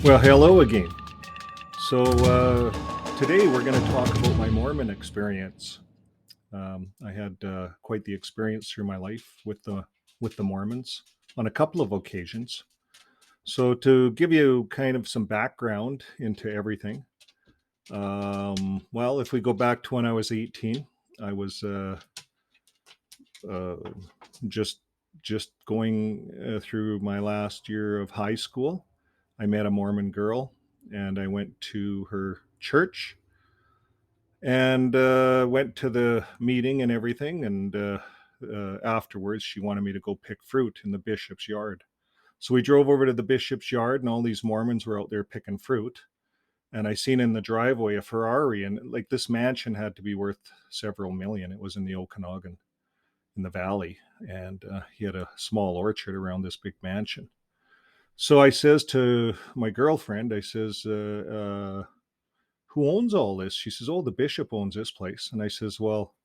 Well, hello again. So today we're going to talk about my Mormon experience. I had quite the experience through my life with the Mormons on a couple of occasions. So to give you kind of some background into everything, well, if we go back to when I was 18, I was uh, just just going through my last year of high school. I met a Mormon girl, and I went to her church and went to the meeting and everything. And afterwards, she wanted me to go pick fruit in the bishop's yard. So we drove over to the bishop's yard, and all these Mormons were out there picking fruit. And I seen in the driveway a Ferrari, and like this mansion had to be worth several million. It was in the Okanagan in the valley, and he had a small orchard around this big mansion. So I says to my girlfriend, I says, "Who owns all this?" She says, "Oh, the bishop owns this place." And I says, "Well,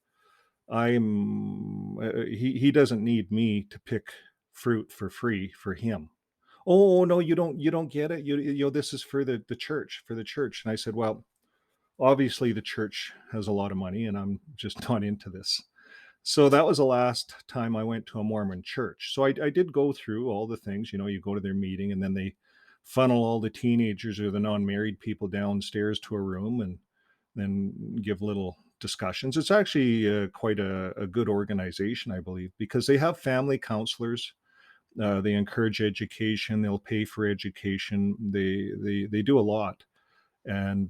he doesn't need me to pick fruit for free for him." "Oh no, you don't get it. You know this is for the church for the church." And I said, "Well, obviously the church has a lot of money, and I'm just not into this." So that was the last time I went to a Mormon church. So I did go through all the things. You go to their meeting, and then they funnel all the teenagers or the non-married people downstairs to a room and then give little discussions. It's actually quite a good organization, I believe, because they have family counselors. They encourage education. They'll pay for education. They do a lot, and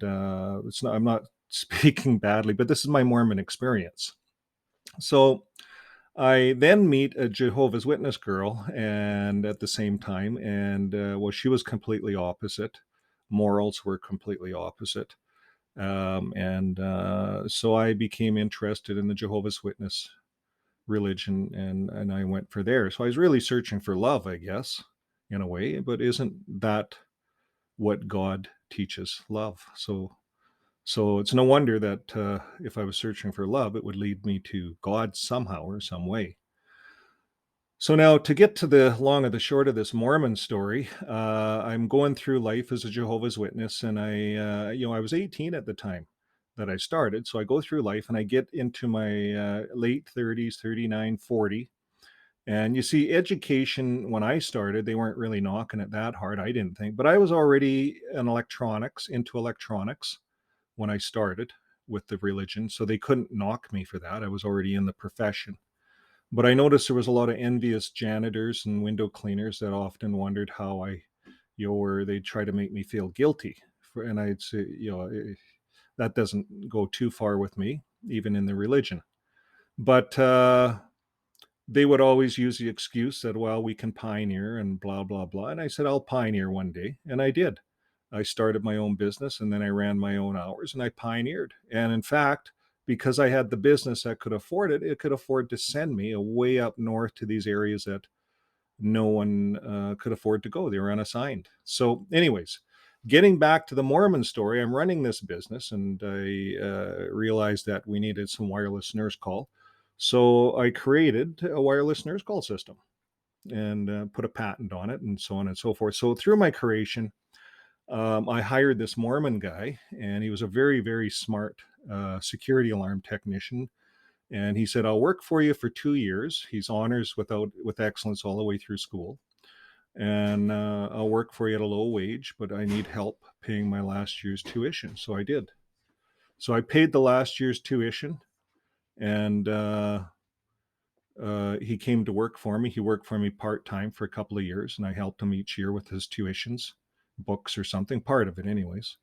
it's not. I'm not speaking badly, but this is my Mormon experience. So I then meet a Jehovah's Witness girl, and at the same time, and well, she was completely opposite. Morals were completely opposite, and so I became interested in the Jehovah's Witness religion, and I went for there. So I was really searching for love, I guess, in a way. But isn't that what God teaches? Love. So it's no wonder that if I was searching for love, it would lead me to God somehow or some way. So now to get to the long of the short of this Mormon story, I'm going through life as a Jehovah's Witness, and I was 18 at the time that I started. So I go through life, and I get into my late 30s, 39, 40. And you see, education when I started, they weren't really knocking it that hard, I didn't think. But I was already into electronics when I started with the religion. So they couldn't knock me for that. I was already in the profession. But I noticed there was a lot of envious janitors and window cleaners that often wondered how or they'd try to make me feel guilty. And I'd say, that doesn't go too far with me, even in the religion. But they would always use the excuse that, well, we can pioneer and blah, blah, blah. And I said, I'll pioneer one day. And I did. I started my own business, and then I ran my own hours, and I pioneered. And in fact, because I had the business that could afford it, it could afford to send me way up north to these areas that no one could afford to go. They were unassigned. So, anyways, getting back to the Mormon story, I'm running this business, and I realized that we needed some wireless nurse call. So I created a wireless nurse call system and put a patent on it, and so on and so forth. So through my creation, I hired this Mormon guy, and he was a very, very smart security alarm technician. And he said, "I'll work for you for 2 years." He's honors with excellence all the way through school, and I'll work for you at a low wage, but I need help paying my last year's tuition. So I did. So I paid the last year's tuition, and he came to work for me. He worked for me part time for a couple of years, and I helped him each year with his tuitions, books or something, part of it, anyways.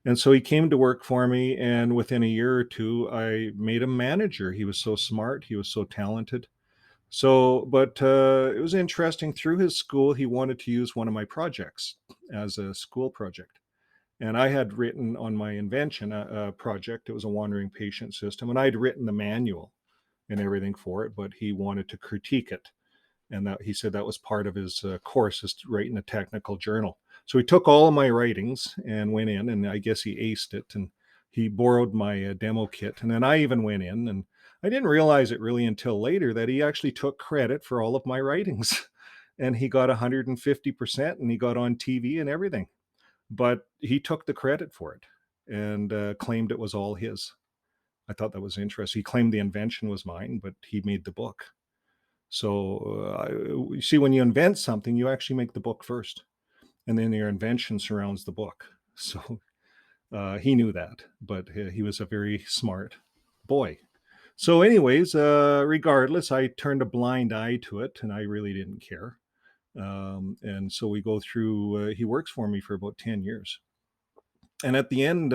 And so he came to work for me, and within a year or two, I made him manager. He was so smart, he was so talented. So, but it was interesting. Through his school, he wanted to use one of my projects as a school project. And I had written on my invention a project. It was a wandering patient system, and I'd written the manual and everything for it, but he wanted to critique it. And that he said that was part of his course, is writing a technical journal. So he took all of my writings and went in, and I guess he aced it, and he borrowed my demo kit. And then I even went in, and I didn't realize it really until later that he actually took credit for all of my writings. And he got 150%, and he got on TV and everything. but he took the credit for it and claimed it was all his. I thought that was interesting. He claimed the invention was mine, but he made the book. So you see, when you invent something, you actually make the book first, and then your invention surrounds the book. So he knew that, but he was a very smart boy. So, anyways, regardless, I turned a blind eye to it, and I really didn't care. And so we go through. He works for me for about 10 years, and at the end,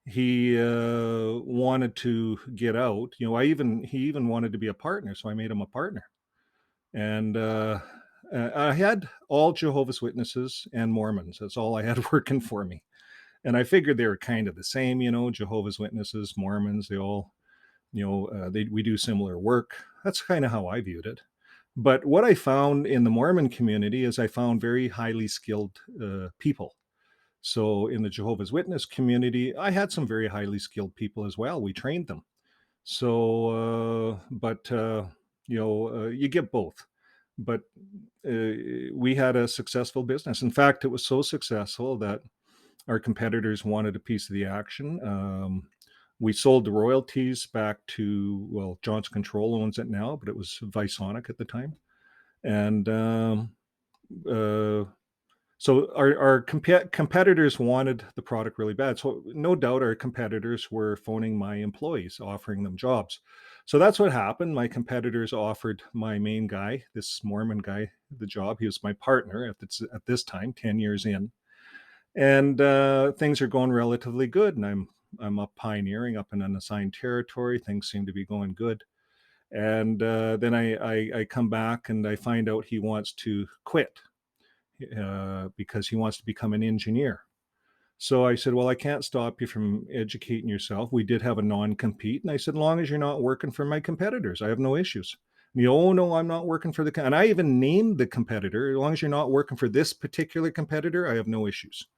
he wanted to get out. He even wanted to be a partner, so I made him a partner. And I had all Jehovah's Witnesses and Mormons. That's all I had working for me. And I figured they were kind of the same, Jehovah's Witnesses, Mormons, they all, we do similar work. That's kind of how I viewed it. But what I found in the Mormon community is I found very highly skilled people. So in the Jehovah's Witness community, I had some very highly skilled people as well. We trained them. So, but you get both. But we had a successful business. In fact, it was so successful that our competitors wanted a piece of the action. We sold the royalties back to, well, Johnson Control owns it now, but it was Visonic at the time. And uh, so our competitors wanted the product really bad. So no doubt our competitors were phoning my employees, offering them jobs. So that's what happened. My competitors offered my main guy, this Mormon guy, the job. He was my partner at this time, 10 years in. And things are going relatively good. And I'm up pioneering up in unassigned territory. Things seem to be going good. And then I come back and I find out he wants to quit because he wants to become an engineer. So I said, well, I can't stop you from educating yourself. We did have a non-compete. And I said, as long as you're not working for my competitors, I have no issues. And oh, no, I'm not working for and I even named the competitor. As long as you're not working for this particular competitor, I have no issues.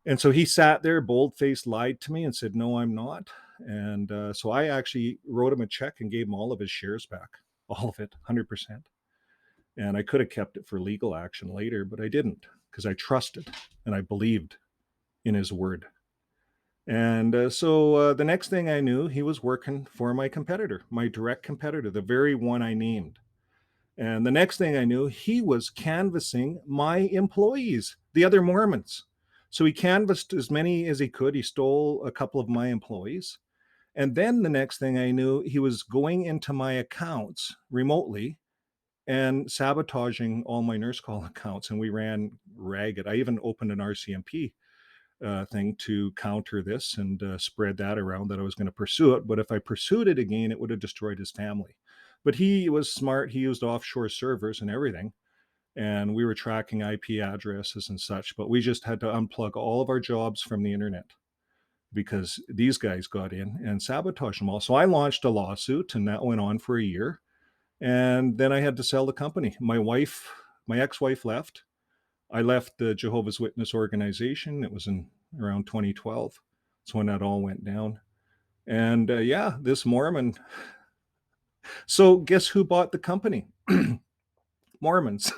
And so he sat there, bold-faced, lied to me and said, no, I'm not. And so I actually wrote him a check and gave him all of his shares back, all of it, 100%. And I could have kept it for legal action later, but I didn't because I trusted and I believed in his word. And so the next thing I knew, he was working for my competitor, my direct competitor, the very one I named. And the next thing I knew, he was canvassing my employees, the other Mormons. So he canvassed as many as he could. He stole a couple of my employees. And then the next thing I knew, he was going into my accounts remotely and sabotaging all my nurse call accounts. And we ran ragged. I even opened an RCMP thing to counter this and spread that around that I was going to pursue it. But if I pursued it again, it would have destroyed his family. But he was smart. He used offshore servers and everything. And we were tracking IP addresses and such. But we just had to unplug all of our jobs from the internet because these guys got in and sabotaged them all. So I launched a lawsuit and that went on for a year. And then I had to sell the company. My ex-wife left. I left the Jehovah's Witness organization. It was in around 2012. That's when that all went down. And yeah, this Mormon. So guess who bought the company? Mormons.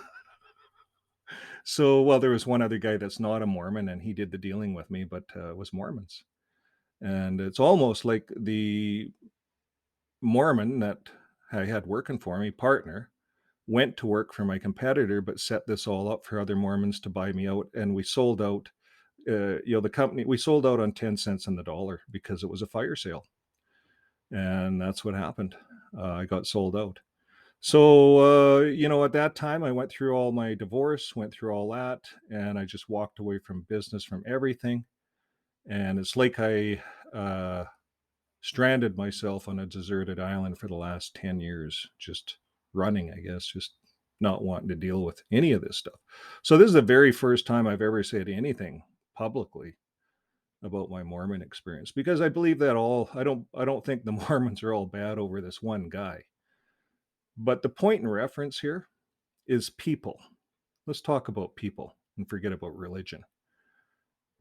So, well, there was one other guy that's not a Mormon and he did the dealing with me, but it was Mormons. And it's almost like the Mormon that I had working for me, partner, went to work for my competitor, but set this all up for other Mormons to buy me out. And we sold out, the company, we sold out on 10 cents on the dollar because it was a fire sale. And that's what happened. I got sold out. So, at that time, I went through all my divorce, went through all that, and I just walked away from business, from everything. And it's like I stranded myself on a deserted island for the last 10 years, just running, I guess, just not wanting to deal with any of this stuff. So this is the very first time I've ever said anything publicly about my Mormon experience because I believe that I don't think the Mormons are all bad over this one guy. But the point in reference here is people. Let's talk about people and forget about religion.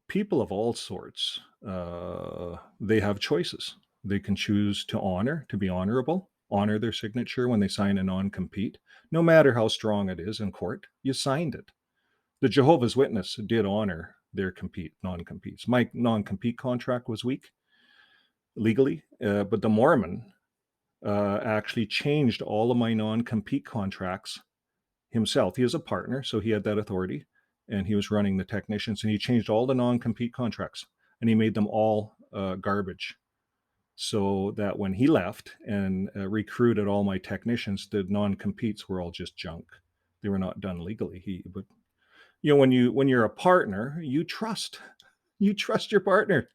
People of all sorts, they have choices. They can choose to be honorable, honor their signature when they sign a non compete, no matter how strong it is in court. You signed it. The Jehovah's Witness did honor their non-competes. My non-compete contract was weak legally, but the Mormon actually changed all of my non-compete contracts himself. He was a partner, so he had that authority, and he was running the technicians, and he changed all the non-compete contracts, and he made them all garbage, so that when he left and recruited all my technicians, the non-competes were all just junk. They were not done legally. But when you're a partner, you trust your partner.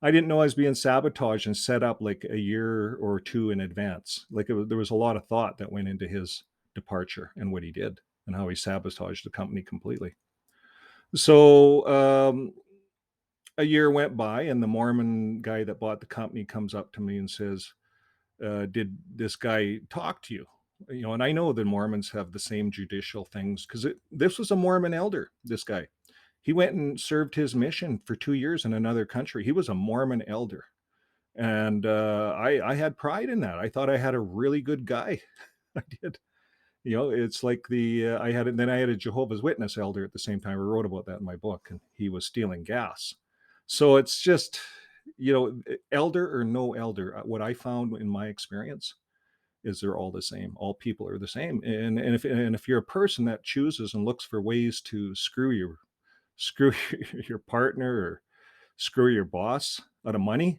I didn't know I was being sabotaged and set up like a year or two in advance. Like there was a lot of thought that went into his departure and what he did and how he sabotaged the company completely. So a year went by, and the Mormon guy that bought the company comes up to me and says, "Did this guy talk to you?" And I know the Mormons have the same judicial things because this was a Mormon elder. This guy, he went and served his mission for 2 years in another country. He was a Mormon elder. And I had pride in that. I thought I had a really good guy. I did. It's like I had a Jehovah's Witness elder at the same time. I wrote about that in my book, and he was stealing gas. So it's just, elder or no elder, what I found in my experience is they're all the same. All people are the same. And if you're a person that chooses and looks for ways to screw your partner or screw your boss out of money,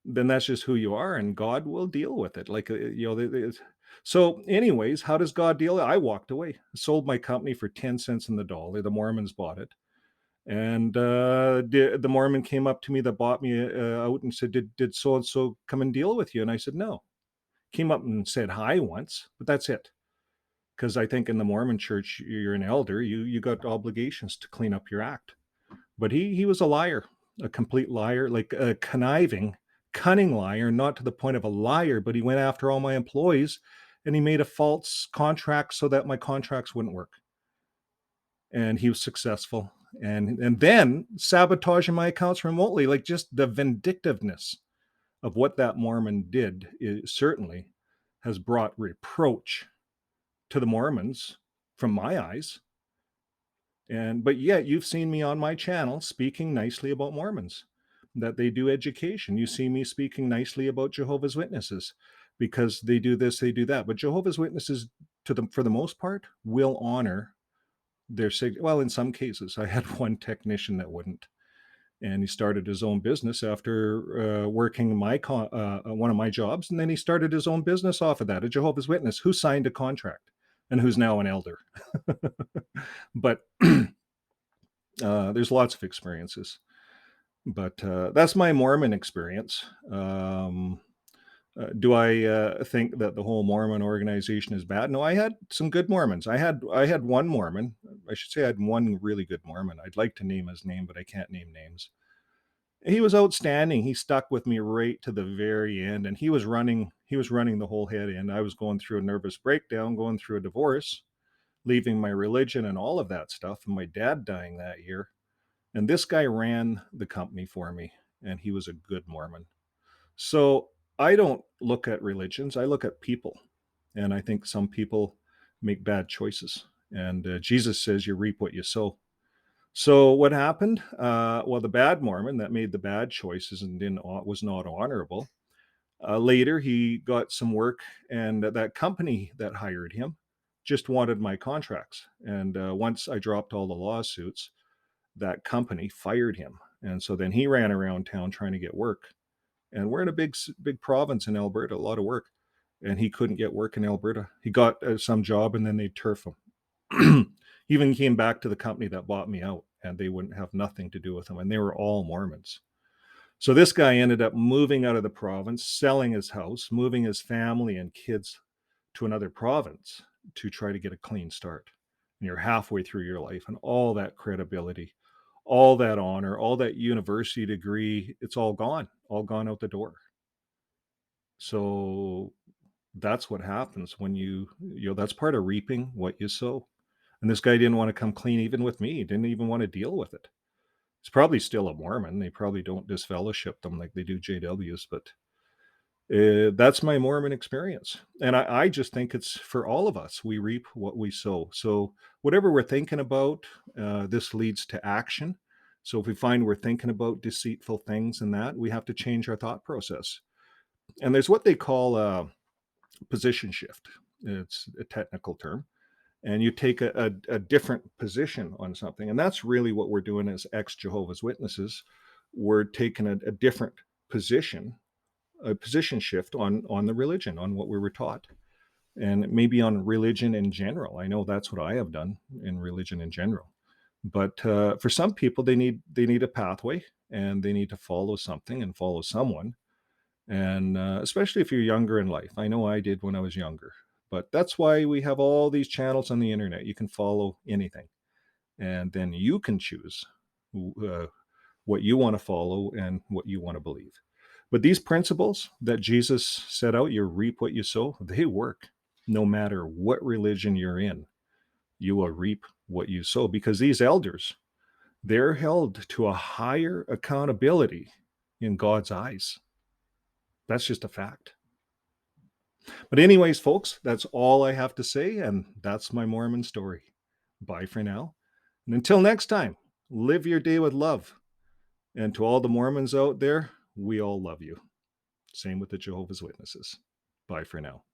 then that's just who you are, and God will deal with it. Like, so anyways, how does God deal? I walked away, sold my company for 10 cents in the dollar. The Mormons bought it. And the Mormon came up to me that bought me out and said, did so and so come and deal with you? And I said, no. Came up and said hi once, but that's it. Because I think in the Mormon church, you're an elder, you got obligations to clean up your act. But he was a liar, a complete liar, like a cunning liar, not to the point of a liar, but he went after all my employees, and he made a false contract so that my contracts wouldn't work. And he was successful. And then sabotaging my accounts remotely, like just the vindictiveness of what that Mormon did certainly has brought reproach to the Mormons from my eyes. But yet you've seen me on my channel speaking nicely about Mormons, that they do education. You see me speaking nicely about Jehovah's Witnesses because they do this, they do that. But Jehovah's Witnesses, for the most part, will honor their well, in some cases. I had one technician that wouldn't, and he started his own business after working one of my jobs, and then he started his own business off of that. A Jehovah's Witness who signed a contract and who's now an elder. But there's lots of experiences, but that's my Mormon experience. Do I think that the whole Mormon organization is bad? No, I had some good Mormons. I had one Mormon. I should say I had one really good Mormon. I'd like to name his name, but I can't name names. He was outstanding. He stuck with me right to the very end, and he was running the whole head in. I was going through a nervous breakdown, going through a divorce, leaving my religion and all of that stuff, and my dad dying that year. And this guy ran the company for me, and he was a good Mormon. So I don't look at religions, I look at people. And I think some people make bad choices. And Jesus says you reap what you sow. So what happened? Well, the bad Mormon that made the bad choices and was not honorable. Later, he got some work, and that company that hired him just wanted my contracts. And once I dropped all the lawsuits, that company fired him. And so then he ran around town trying to get work. And we're in a big province in Alberta, a lot of work. And he couldn't get work in Alberta. He got some job, and then they'd turf him. He even came back to the company that bought me out, and they wouldn't have nothing to do with him. And they were all Mormons. So this guy ended up moving out of the province, selling his house, moving his family and kids to another province to try to get a clean start. And you're halfway through your life, and all that credibility, all that honor, all that university degree, it's all gone out the door. So that's what happens when that's part of reaping what you sow. And this guy didn't want to come clean even with me. He didn't even want to deal with it. He's probably still a Mormon. They probably don't disfellowship them like they do JWs, but That's my Mormon experience. And I just think it's for all of us. We reap what we sow. So whatever we're thinking about, this leads to action. So if we find we're thinking about deceitful things and that, we have to change our thought process. And there's what they call a position shift. It's a technical term. And you take a different position on something. And that's really what we're doing as ex Jehovah's Witnesses. We're taking a different position, a position shift on the religion, on what we were taught, and maybe on religion in general. I know that's what I have done in religion in general. But for some people, they need a pathway, and they need to follow something and follow someone. And especially if you're younger in life, I know I did when I was younger. But that's why we have all these channels on the internet. You can follow anything, and then you can choose uh, what you want to follow and what you want to believe. But these principles that Jesus set out, you reap what you sow, they work no matter what religion you're in. You will reap what you sow, because these elders, they're held to a higher accountability in God's eyes. That's just a fact. But, anyways, folks, that's all I have to say. And that's my Mormon story. Bye for now. And until next time, live your day with love. And to all the Mormons out there, we all love you. Same with the Jehovah's Witnesses. Bye for now.